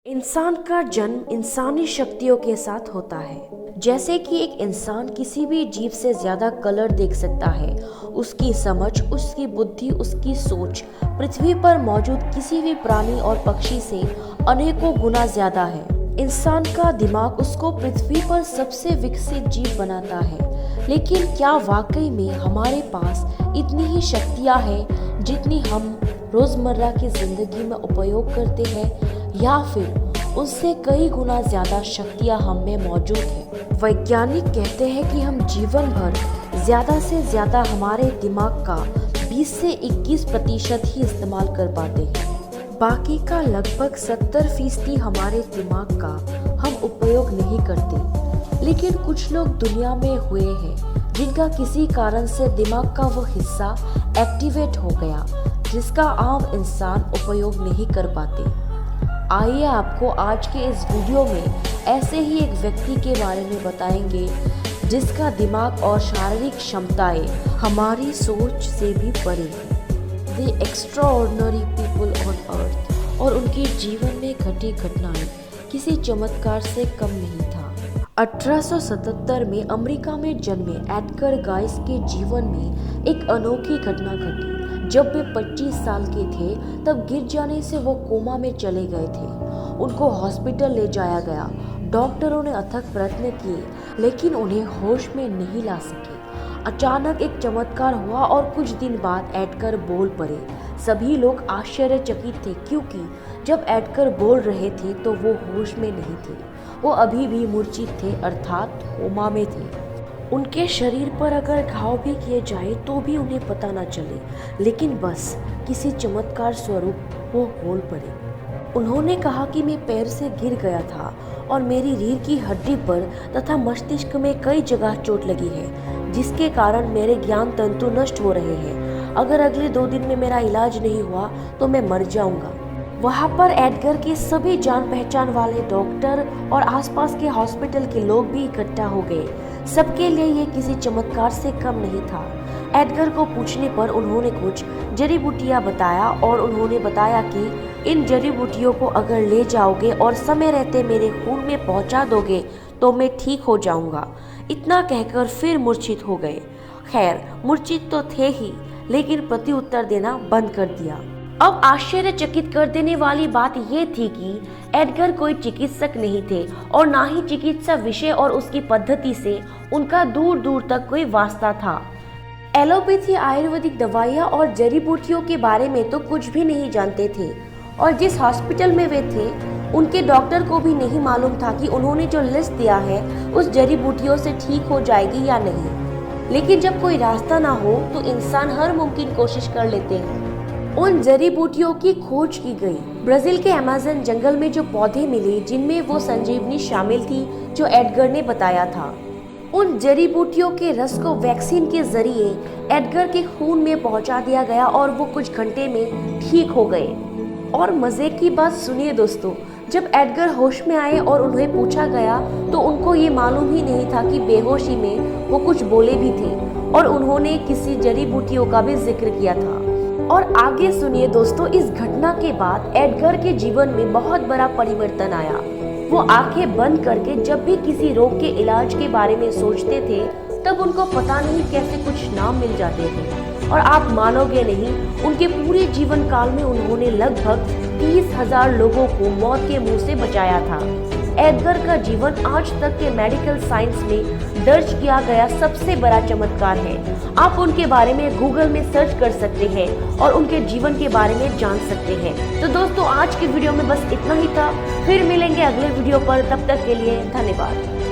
इंसान का जन्म इंसानी शक्तियों के साथ होता है। जैसे कि एक इंसान किसी भी जीव से ज्यादा कलर देख सकता है, उसकी समझ, उसकी बुद्धि, उसकी सोच पृथ्वी पर मौजूद किसी भी प्राणी और पक्षी से अनेकों गुना ज्यादा है। इंसान का दिमाग उसको पृथ्वी पर सबसे विकसित जीव बनाता है। लेकिन क्या वाकई में हमारे पास इतनी ही शक्तियां हैं जितनी हम रोजमर्रा की जिंदगी में उपयोग करते हैं, या फिर उससे कई गुना ज्यादा शक्तियां हम में मौजूद हैं? वैज्ञानिक कहते हैं कि हम जीवन भर ज्यादा से ज्यादा हमारे दिमाग का 20 से 21% ही इस्तेमाल कर पाते हैं। बाकी का लगभग 70% हमारे दिमाग का हम उपयोग नहीं करते। लेकिन कुछ लोग दुनिया में हुए हैं जिनका किसी कारण से दिमाग का वो हिस्सा एक्टिवेट हो गया जिसका आम इंसान उपयोग नहीं कर पाते। आइए आपको आज के इस वीडियो में ऐसे ही एक व्यक्ति के बारे में बताएंगे जिसका दिमाग और शारीरिक क्षमताएं हमारी सोच से भी परे हैं। The extraordinary people on earth, और उनके जीवन में घटी घटनाएं किसी चमत्कार से कम नहीं था। 1877 में अमेरिका में जन्मे एडगर गाइस के जीवन में एक अनोखी घटना घटी। जब वे 25 साल के थे तब गिर जाने से वो कोमा में चले गए थे। उनको हॉस्पिटल ले जाया गया। डॉक्टरों ने अथक प्रयत्न किए लेकिन उन्हें होश में नहीं ला सके। अचानक एक चमत्कार हुआ और कुछ दिन बाद एडगर बोल पड़े। सभी लोग आश्चर्यचकित थे क्योंकि जब एडगर बोल रहे थे तो वो होश में नहीं थे। वो अभी भी मूर्छित थे, अर्थात कोमा में थे। उनके शरीर पर अगर घाव भी किए जाए तो भी उन्हें पता न चले, लेकिन बस किसी चमत्कार स्वरूप वो बोल पड़े। उन्होंने कहा कि मैं पैर से गिर गया था और मेरी रीढ़ की हड्डी पर तथा मस्तिष्क में कई जगह चोट लगी है, जिसके कारण मेरे ज्ञान तंतु नष्ट हो रहे हैं। अगर अगले 2 दिन में मेरा इलाज नहीं हुआ तो मैं मर जाऊंगा। वहाँ पर एडगर के सभी जान पहचान वाले डॉक्टर और आसपास के हॉस्पिटल के लोग भी इकट्ठा हो गए। सबके लिए ये किसी चमत्कार से कम नहीं था। एडगर को पूछने पर उन्होंने कुछ जड़ी बूटियां बताया और उन्होंने बताया कि इन जड़ी बूटियों को अगर ले जाओगे और समय रहते मेरे खून में पहुंचा दोगे तो मैं ठीक हो जाऊंगा। इतना कहकर फिर मूर्छित हो गए। खैर, मूर्छित तो थे ही, लेकिन प्रत्युत्तर देना बंद कर दिया। अब आश्चर्यचकित कर देने वाली बात ये थी कि एडगर कोई चिकित्सक नहीं थे और ना ही चिकित्सा विषय और उसकी पद्धति से उनका दूर दूर तक कोई वास्ता था। एलोपैथी, आयुर्वेदिक दवाइयाँ और जड़ी बूटियों के बारे में तो कुछ भी नहीं जानते थे, और जिस हॉस्पिटल में वे थे उनके डॉक्टर को भी नहीं मालूम था कि उन्होंने जो लिस्ट दिया है उस जड़ी बूटियों से ठीक हो जाएगी या नहीं। लेकिन जब कोई रास्ता ना हो तो इंसान हर मुमकिन कोशिश कर लेते हैं। उन जड़ी बूटियों की खोज की गई। ब्राजील के अमेज़न जंगल में जो पौधे मिले जिनमें वो संजीवनी शामिल थी जो एडगर ने बताया था, उन जड़ी बूटियों के रस को वैक्सीन के जरिए एडगर के खून में पहुंचा दिया गया और वो कुछ घंटे में ठीक हो गए। और मजे की बात सुनिए दोस्तों, जब एडगर होश में आए और उन्हें पूछा गया तो उनको ये मालूम ही नहीं था कि बेहोशी में वो कुछ बोले भी थे, और उन्होंने किसी जड़ी बूटियों का भी जिक्र किया था। और आगे सुनिए दोस्तों, इस घटना के बाद एडगर के जीवन में बहुत बड़ा परिवर्तन आया। वो आंखें बंद करके जब भी किसी रोग के इलाज के बारे में सोचते थे तब उनको पता नहीं कैसे कुछ नाम मिल जाते थे। और आप मानोगे नहीं, उनके पूरे जीवन काल में उन्होंने लगभग 30,000 लोगों को मौत के मुंह से बचाया था। एडगर का जीवन आज तक के मेडिकल साइंस में दर्ज किया गया सबसे बड़ा चमत्कार है। आप उनके बारे में गूगल में सर्च कर सकते हैं और उनके जीवन के बारे में जान सकते हैं। तो दोस्तों, आज की वीडियो में बस इतना ही था। फिर मिलेंगे अगले वीडियो पर, तब तक के लिए धन्यवाद।